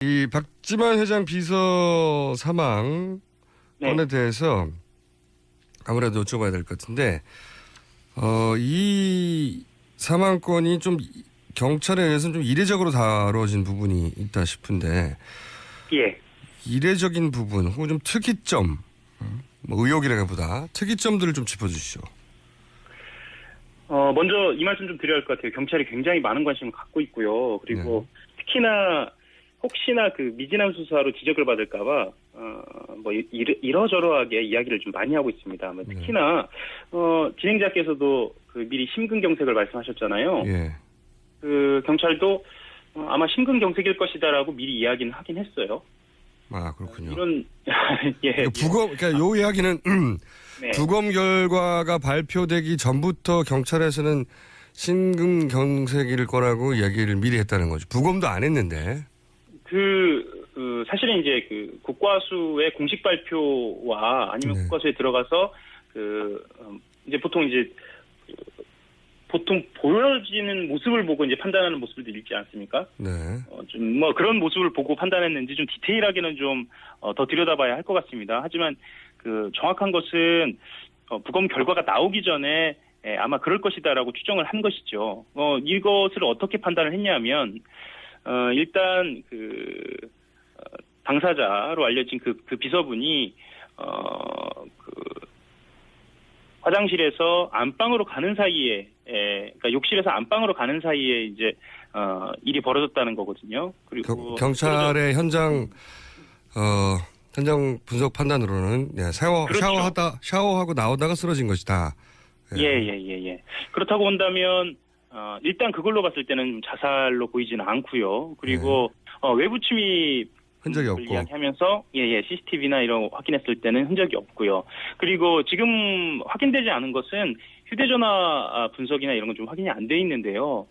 이 박지만 회장 비서 사망 네. 건에 대해서 아무래도 여쭤봐야 될 것 같은데, 이 사망건이 좀 경찰에 의해서는 좀 이례적으로 다뤄진 부분이 있다 싶은데, 예. 이례적인 부분 혹은 좀 특이점, 뭐 의혹이라기보다 특이점들을 좀 짚어주시죠. 먼저 이 말씀 좀 드려야 할 것 같아요. 경찰이 굉장히 많은 관심을 갖고 있고요. 그리고 특히나 혹시나 그 미진함 수사로 지적을 받을까봐 뭐 이러저러하게 이야기를 좀 많이 하고 있습니다. 특히나 진행자께서도 그 미리 심근경색을 말씀하셨잖아요. 예. 그 경찰도 아마 심근경색일 것이다라고 미리 이야기는 하긴 했어요. 아, 그렇군요. 이런 예. 그러니까 요 이야기는 네. 부검 결과가 발표되기 전부터 경찰에서는 심근경색일 거라고 이야기를 미리 했다는 거죠. 부검도 안 했는데. 사실은 이제 그 국과수의 공식 발표와 아니면 네. 국과수에 들어가서 이제 보통 보여지는 모습을 보고 이제 판단하는 모습들도 있지 않습니까? 네. 좀 뭐 그런 모습을 보고 판단했는지 좀 디테일하게는 좀 더 들여다봐야 할 것 같습니다. 하지만 그 정확한 것은 부검 결과가 나오기 전에 아마 그럴 것이다라고 추정을 한 것이죠. 이것을 어떻게 판단을 했냐면 일단 당사자로 알려진 그 비서분이 화장실에서 안방으로 가는 사이에, 그러니까 욕실에서 안방으로 가는 사이에 이제 일이 벌어졌다는 거거든요. 그리고 경찰의 현장 분석 판단으로는 그렇죠. 샤워하고 나오다가 쓰러진 것이다. 예. 그렇다고 본다면 일단 그걸로 봤을 때는 자살로 보이지는 않고요. 그리고 외부 침입 흔적이 없고 이야기하면서 CCTV나 이런 확인했을 때는 흔적이 없고요. 그리고 지금 확인되지 않은 것은 휴대전화 분석이나 이런 건 좀 확인이 안 돼 있는데요.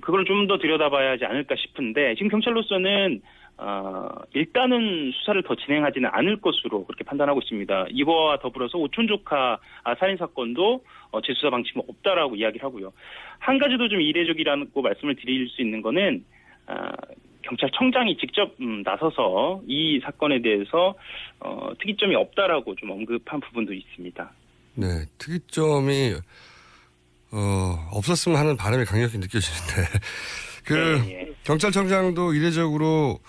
그걸 좀 더 들여다봐야 하지 않을까 싶은데 지금 경찰로서는 일단은 수사를 더 진행하지는 않을 것으로 그렇게 판단하고 있습니다. 이거와 더불어서 오촌 조카 살인 사건도 재수사 방침은 없다라고 이야기를 하고요. 한 가지도 좀 이례적이라고 말씀을 드릴 수 있는 거는 경찰청장이 직접 나서서 이 사건에 대해서 특이점이 없다라고 좀 언급한 부분도 있습니다. 네, 특이점이 없었으면 하는 바람이 강력히 느껴지는데 경찰청장도 이례적으로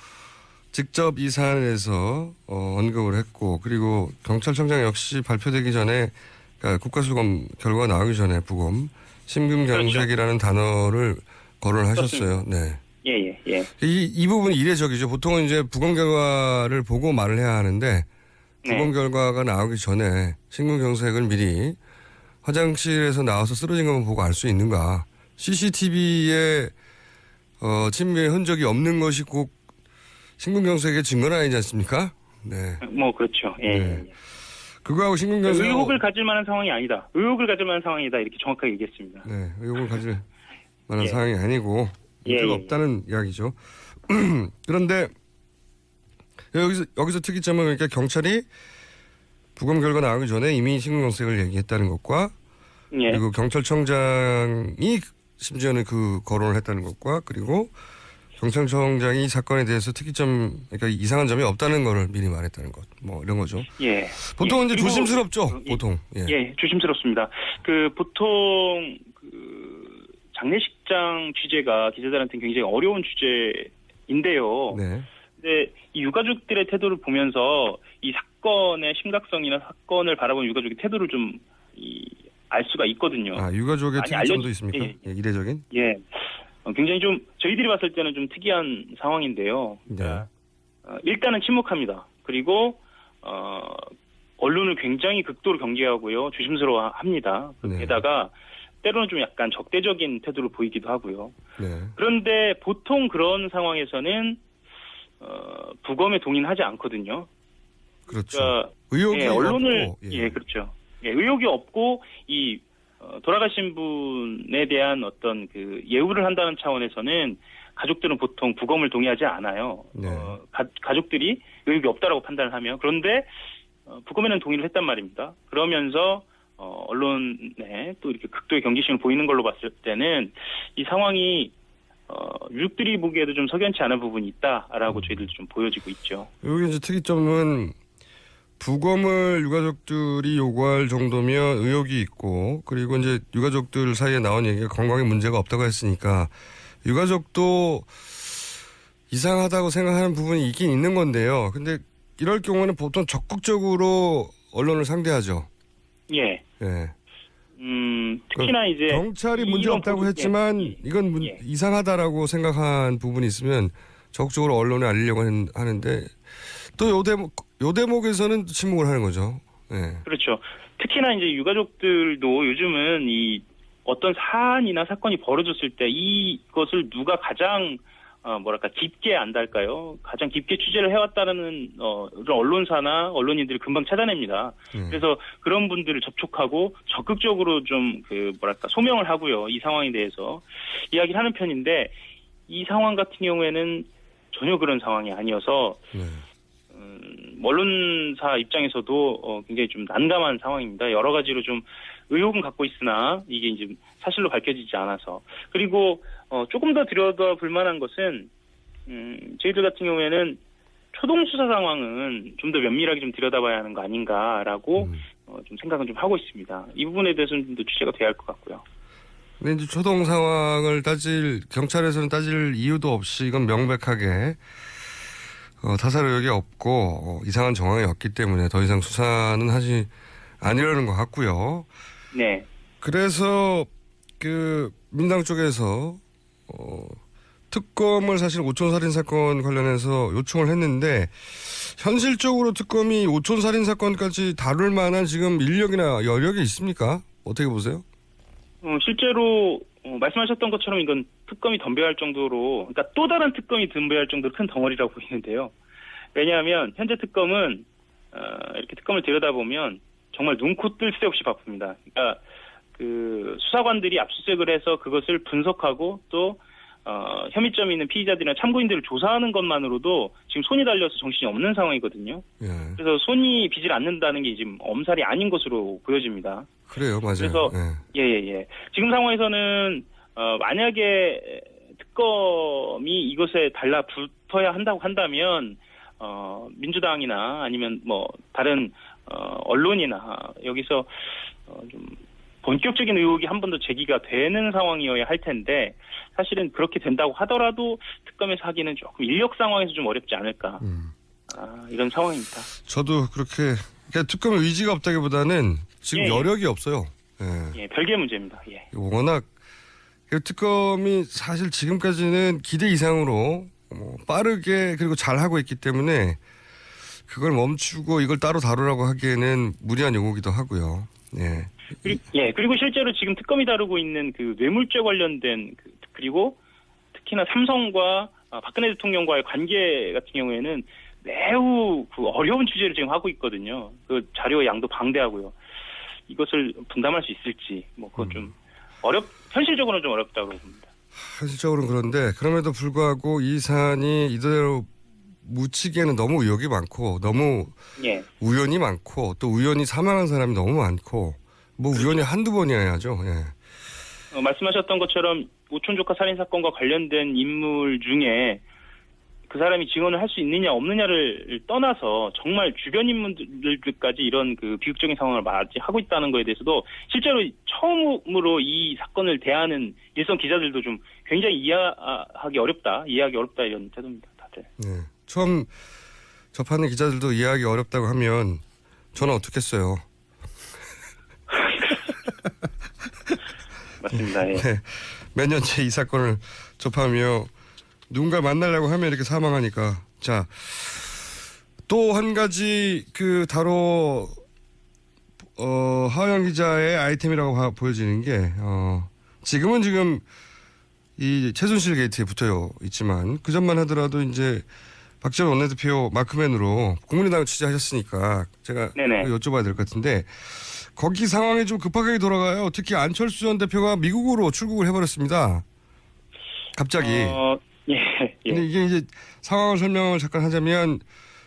직접 이 사안에 대해서 언급을 했고, 그리고 경찰청장 역시 발표되기 전에, 그러니까 국가수검 결과가 나오기 전에 부검 심근경색이라는 단어를 거론을 하셨어요. 네. 예. 이 부분이 이례적이죠. 보통은 이제 부검 결과를 보고 말을 해야 하는데, 부검 결과가 나오기 전에 심근경색을 미리 화장실에서 나와서 쓰러진 것만 보고 알 수 있는가. CCTV에 침입의 흔적이 없는 것이 꼭 심근경색의 증거는 아니지 않습니까? 네. 뭐 그렇죠. 예. 네. 그거하고 심근경색 의혹을 가질 만한 상황이 아니다. 의혹을 가질 만한 상황이다. 이렇게 정확하게 얘기했습니다. 네, 의혹을 가질 만한 상황이 아니고 문제가 없다는 이야기죠. 그런데 여기서 특이점은 그러니까 경찰이 부검 결과 나오기 전에 이미 심근경색을 얘기했다는 것과 그리고 경찰청장이 심지어는 그 거론을 했다는 것과 그리고 경찰청장이 이 사건에 대해서 그러니까 이상한 점이 없다는 거를 미리 말했다는 것, 뭐 이런 거죠. 예. 보통 이제 조심스럽죠. 보통. 조심스럽습니다. 보통 장례식장 취재가 기자들한테는 굉장히 어려운 주제인데요. 네. 근데 이 유가족들의 태도를 보면서 이 사건의 심각성이나 사건을 바라보는 유가족의 태도를 좀 알 수가 있거든요. 유가족의 특이점도 있습니까? 이례적인? 예. 굉장히 좀 저희들이 봤을 때는 좀 특이한 상황인데요. 네. 일단은 침묵합니다. 그리고 언론을 굉장히 극도로 경계하고요, 조심스러워합니다. 게다가 때로는 좀 약간 적대적인 태도를 보이기도 하고요. 네. 그런데 보통 그런 상황에서는 부검에 동의는 하지 않거든요. 그렇죠. 그러니까, 의혹이 언론을 없고, 그렇죠. 의혹이 없고 이 돌아가신 분에 대한 어떤 그 예우를 한다는 차원에서는 가족들은 보통 부검을 동의하지 않아요. 네. 가족들이 의혹이 없다라고 판단을 하면. 그런데 부검에는 동의를 했단 말입니다. 그러면서 언론에 또 이렇게 극도의 경계심을 보이는 걸로 봤을 때는 이 상황이 유족들이 보기에도 좀 석연치 않은 부분이 있다라고 저희들도 좀 보여지고 있죠. 여기 이제 특이점은 부검을 유가족들이 요구할 정도면 의혹이 있고, 그리고 이제 유가족들 사이에 나온 얘기가 건강에 문제가 없다고 했으니까 유가족도 이상하다고 생각하는 부분이 있긴 있는 건데요. 근데 이럴 경우는 보통 적극적으로 언론을 상대하죠. 예. 예. 특히나 이제 경찰이 문제 없다고 했지만 이건 이상하다라고 생각한 부분이 있으면 적극적으로 언론에 알리려고 하는데 또 요 대목에서는 침묵을 하는 거죠. 예. 그렇죠. 특히나 이제 유가족들도 요즘은 이 어떤 사안이나 사건이 벌어졌을 때 이것을 누가 가장 깊게 안달까요? 가장 깊게 취재를 해왔다는 언론사나 언론인들이 금방 찾아냅니다. 그래서 그런 분들을 접촉하고 적극적으로 좀 소명을 하고요. 이 상황에 대해서 이야기를 하는 편인데 이 상황 같은 경우에는 전혀 그런 상황이 아니어서 언론사 입장에서도 굉장히 좀 난감한 상황입니다. 여러 가지로 좀 의혹은 갖고 있으나 이게 이제 사실로 밝혀지지 않아서. 그리고 조금 더 들여다볼 만한 것은 저희들 같은 경우에는 초동 수사 상황은 좀 더 면밀하게 좀 들여다봐야 하는 거 아닌가라고 좀 생각은 좀 하고 있습니다. 이 부분에 대해서는 좀 더 취재가 돼야 할 것 같고요. 근데 이제 초동 상황을 경찰에서는 따질 이유도 없이 이건 명백하게 타살 의혹이 없고 이상한 정황이 없기 때문에 더 이상 수사는 하지 않으려는 것 같고요. 네. 그래서 민당 쪽에서 특검을 사실 오촌살인 사건 관련해서 요청을 했는데 현실적으로 특검이 오촌살인 사건까지 다룰 만한 지금 인력이나 여력이 있습니까? 어떻게 보세요? 실제로 말씀하셨던 것처럼 이건 특검이 덤벼할 정도로, 그러니까 또 다른 특검이 덤벼할 정도로 큰 덩어리라고 보이는데요. 왜냐하면 현재 특검은 이렇게 특검을 들여다보면 정말 눈코 뜰 새 없이 바쁩니다. 그러니까 수사관들이 압수수색을 해서 그것을 분석하고 또 혐의점이 있는 피의자들이나 참고인들을 조사하는 것만으로도 지금 손이 달려서 정신이 없는 상황이거든요. 예. 그래서 손이 비질 않는다는 게 지금 엄살이 아닌 것으로 보여집니다. 그래요, 맞아요. 그래서 예. 지금 상황에서는 만약에 특검이 이것에 달라붙어야 한다고 한다면 민주당이나 아니면 다른 언론이나 여기서 좀 본격적인 의혹이 한 번 더 제기가 되는 상황이어야 할 텐데 사실은 그렇게 된다고 하더라도 특검에서 하기는 조금 인력 상황에서 좀 어렵지 않을까 이런 상황입니다. 저도 그러니까 특검의 의지가 없다기보다는 지금 여력이 없어요. 예, 별개 문제입니다. 예. 워낙 특검이 사실 지금까지는 기대 이상으로 빠르게 그리고 잘하고 있기 때문에 그걸 멈추고 이걸 따로 다루라고 하기에는 무리한 요구기도 하고요. 예. 그리고 실제로 지금 특검이 다루고 있는 뇌물죄 관련된 그리고 특히나 삼성과 박근혜 대통령과의 관계 같은 경우에는 매우 어려운 취재를 지금 하고 있거든요. 그 자료의 양도 방대하고요. 이것을 분담할 수 있을지 그건 좀 현실적으로는 좀 어렵다고 봅니다. 현실적으로는 그런데 그럼에도 불구하고 이 사안이 이대로 묻히기에는 너무 의혹이 많고 너무 우연이 많고 또 우연히 사망한 사람이 너무 많고 우연히 한두 번이어야죠. 예. 말씀하셨던 것처럼 오촌 조카 살인 사건과 관련된 인물 중에 그 사람이 증언을 할 수 있느냐 없느냐를 떠나서 정말 주변 인물들까지 이런 비극적인 상황을 맞이하고 있다는 것에 대해서도 실제로 처음으로 이 사건을 대하는 일선 기자들도 좀 굉장히 이해하기 어렵다 이런 태도입니다. 다들. 네. 처음 접하는 기자들도 이해하기 어렵다고 하면 저는 어떻겠어요. 맞습니다. 예. 네. 몇 년째 이 사건을 접하며 누군가 만나려고 하면 이렇게 사망하니까. 자, 또 한 가지 하영 기자의 아이템이라고 보여지는 게 지금 이 최순실 게이트에 붙어 있지만 그 전만 하더라도 이제 박지원 원내대표 마크맨으로 국민의당을 취재하셨으니까 제가 여쭤봐야 될 것 같은데 거기 상황이 좀 급하게 돌아가요. 특히 안철수 전 대표가 미국으로 출국을 해버렸습니다. 갑자기. 근데 이게 이제 상황을 설명을 잠깐 하자면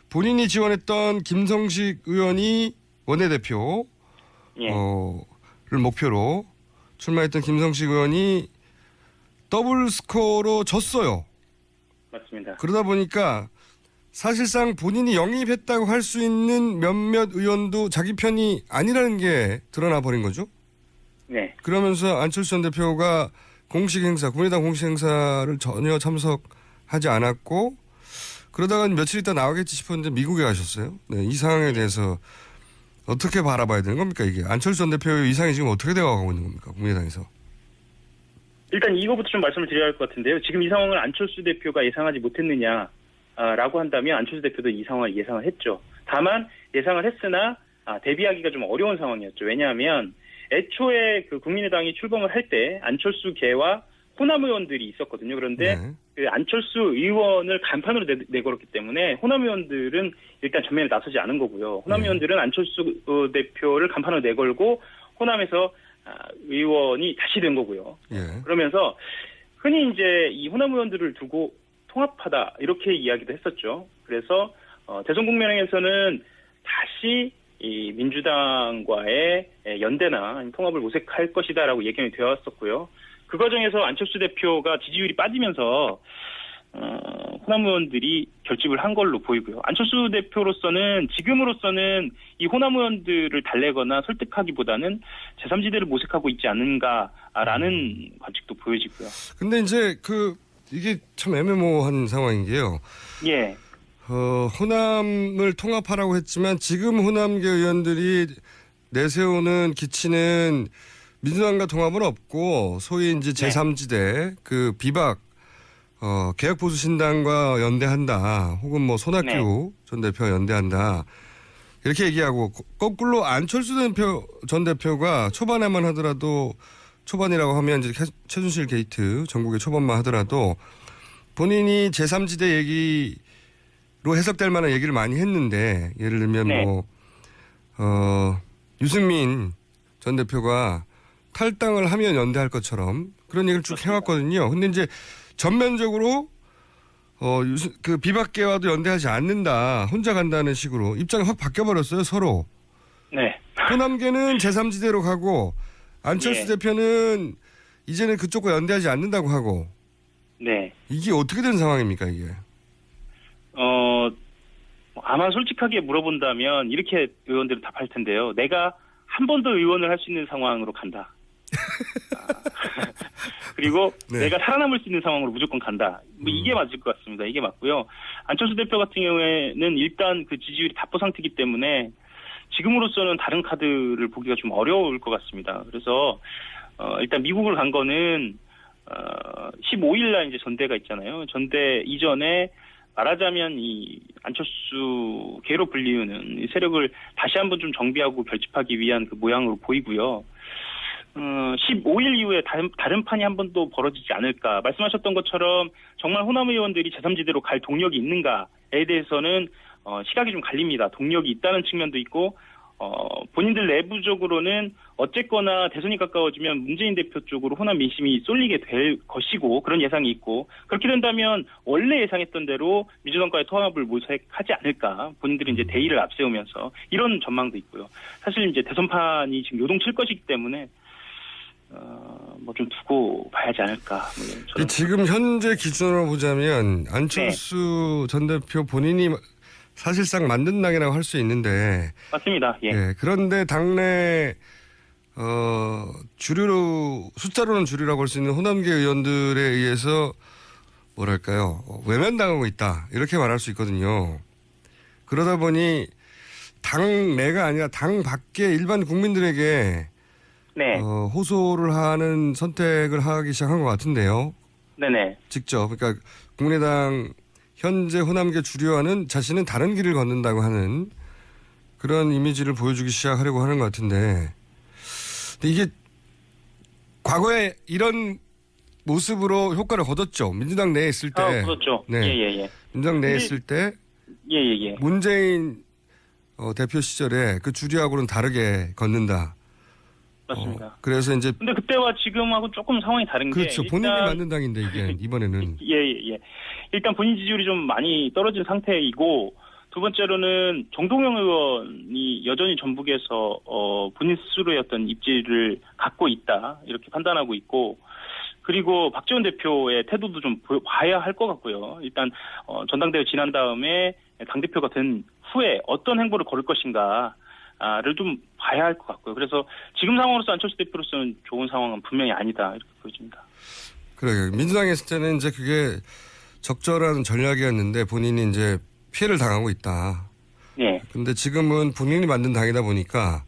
본인이 지원했던 김성식 의원이 원내대표 를 목표로 출마했던 김성식 의원이 더블 스코어로 졌어요. 맞습니다. 그러다 보니까 사실상 본인이 영입했다고 할 수 있는 몇몇 의원도 자기 편이 아니라는 게 드러나 버린 거죠. 네. 그러면서 안철수 전 대표가 공식 행사, 국민의당 공식 행사를 전혀 참석하지 않았고 그러다가 며칠 있다 나오겠지 싶었는데 미국에 가셨어요. 네, 이 상황에 대해서 어떻게 바라봐야 되는 겁니까 이게? 안철수 전 대표의 이상이 지금 어떻게 되어가고 있는 겁니까 국민의당에서? 일단 이거부터 좀 말씀을 드려야 할 것 같은데요. 지금 이 상황을 안철수 대표가 예상하지 못했느냐라고 한다면 안철수 대표도 이 상황을 예상을 했죠. 다만 예상을 했으나 대비하기가 좀 어려운 상황이었죠. 왜냐하면 애초에 그 국민의당이 출범을 할 때 안철수계와 호남 의원들이 있었거든요. 그런데 네. 그 안철수 의원을 간판으로 내걸었기 때문에 호남 의원들은 일단 전면에 나서지 않은 거고요. 호남 의원들은 안철수 대표를 간판으로 내걸고 호남에서 의원이 다시 된 거고요. 예. 그러면서 흔히 이제 이 호남 의원들을 두고 통합하다 이렇게 이야기도 했었죠. 그래서 대선 국면에서는 다시 이 민주당과의 연대나 통합을 모색할 것이다라고 예견이 되어 왔었고요. 그 과정에서 안철수 대표가 지지율이 빠지면서 호남 의원들이 결집을 한 걸로 보이고요. 안철수 대표로서는 지금으로서는 이 호남 의원들을 달래거나 설득하기보다는 제3지대를 모색하고 있지 않은가라는 관측도 보여지고요. 근데 이제 이게 참 애매모호한 상황인 게요. 예. 호남을 통합하라고 했지만 지금 호남계 의원들이 내세우는 기치는 민주당과 통합은 없고 소위 이제 제3지대 그 비박 개혁보수신당과 연대한다. 혹은 뭐 손학규 전 대표와 연대한다. 이렇게 얘기하고 거꾸로 안철수 전 대표가 초반에만 하더라도 초반이라고 하면 이제 최순실 게이트 전국의 초반만 하더라도 본인이 제3지대 얘기로 해석될 만한 얘기를 많이 했는데 예를 들면 유승민 전 대표가 탈당을 하면 연대할 것처럼 그런 얘기를 쭉 해왔거든요. 근데 이제 전면적으로 그 비박계와도 연대하지 않는다. 혼자 간다는 식으로 입장이 확 바뀌어버렸어요. 서로. 네. 호남계는 제3지대로 가고 안철수 대표는 이제는 그쪽과 연대하지 않는다고 하고. 네. 이게 어떻게 된 상황입니까 이게? 아마 솔직하게 물어본다면 이렇게 의원들은 답할 텐데요. 내가 한 번 더 의원을 할 수 있는 상황으로 간다. 그리고 내가 살아남을 수 있는 상황으로 무조건 간다. 뭐 이게 맞을 것 같습니다. 이게 맞고요. 안철수 대표 같은 경우에는 일단 그 지지율이 답보 상태이기 때문에 지금으로서는 다른 카드를 보기가 좀 어려울 것 같습니다. 그래서 일단 미국을 간 거는 15일 날 이제 전대가 있잖아요. 전대 이전에 말하자면 이 안철수계로 불리우는 이 세력을 다시 한번 좀 정비하고 결집하기 위한 그 모양으로 보이고요. 15일 이후에 다른 판이 한 번 또 벌어지지 않을까. 말씀하셨던 것처럼 정말 호남 의원들이 제3지대로 갈 동력이 있는가에 대해서는 시각이 좀 갈립니다. 동력이 있다는 측면도 있고 본인들 내부적으로는 어쨌거나 대선이 가까워지면 문재인 대표 쪽으로 호남 민심이 쏠리게 될 것이고 그런 예상이 있고 그렇게 된다면 원래 예상했던 대로 민주당과의 통합을 모색하지 않을까. 본인들이 이제 대의를 앞세우면서 이런 전망도 있고요. 사실 이제 대선판이 지금 요동칠 것이기 때문에 뭐 좀 두고 봐야지 않을까. 지금 현재 기준으로 보자면 안철수 전 대표 본인이 사실상 만든 당이라고 할 수 있는데 맞습니다. 예. 그런데 당내 주류로 숫자로는 주류라고 할 수 있는 호남계 의원들에 의해서 뭐랄까요 외면당하고 있다 이렇게 말할 수 있거든요. 그러다 보니 당 내가 아니라 당 밖의 일반 국민들에게 호소를 하는 선택을 하기 시작한 것 같은데요. 네네. 직접 그러니까 국민의당 현재 호남계 주류와는 자신은 다른 길을 걷는다고 하는 그런 이미지를 보여주기 시작하려고 하는 것 같은데 근데 이게 과거에 이런 모습으로 효과를 거뒀죠. 민주당 내에 있을 때. 그렇죠. 네. 예. 민주당 내에 있을 때 예. 문재인 대표 시절에 그 주류하고는 다르게 걷는다. 맞습니다. 그래서 이제 근데 그때와 지금하고 조금 상황이 다른 게 그렇죠. 본인이 만든 당인데 이게 이번에는 예. 일단 본인 지지율이 좀 많이 떨어진 상태이고 두 번째로는 정동영 의원이 여전히 전북에서 본인 스스로의 어떤 입지를 갖고 있다 이렇게 판단하고 있고 그리고 박지원 대표의 태도도 좀 봐야 할 것 같고요. 일단 전당대회 지난 다음에 당대표가 된 후에 어떤 행보를 걸을 것인가를 좀 봐야 할 것 같고요. 그래서 지금 상황으로서 안철수 대표로서는 좋은 상황은 분명히 아니다 이렇게 보여집니다. 그래요. 민주당에 있을 때는 이제 그게 적절한 전략이었는데 본인이 이제 피해를 당하고 있다. 네. 근데 지금은 본인이 만든 당이다 보니까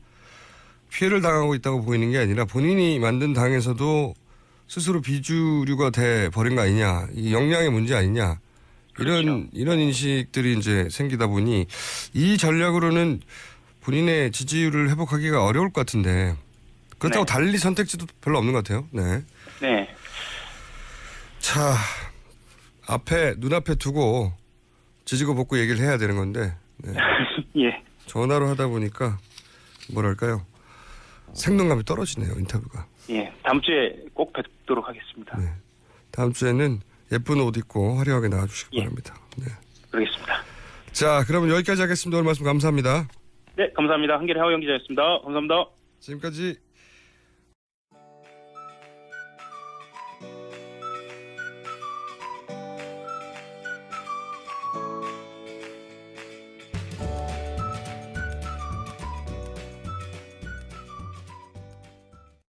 피해를 당하고 있다고 보이는 게 아니라 본인이 만든 당에서도 스스로 비주류가 돼 버린 거 아니냐. 이게 역량의 문제 아니냐. 이런 인식들이 이제 생기다 보니 이 전략으로는 본인의 지지율을 회복하기가 어려울 것 같은데 그렇다고 네. 달리 선택지도 별로 없는 것 같아요. 네. 네. 자, 눈앞에 두고 지지고 볶고 얘기를 해야 되는 건데 네. 예. 전화로 하다 보니까 뭐랄까요. 생동감이 떨어지네요. 인터뷰가. 예. 다음 주에 꼭 뵙도록 하겠습니다. 네. 다음 주에는 예쁜 옷 입고 화려하게 나와주시기 예. 바랍니다. 네. 그러겠습니다. 자, 그러면 여기까지 하겠습니다. 오늘 말씀 감사합니다. 네. 감사합니다. 한겨레 하호영 기자였습니다. 감사합니다. 지금까지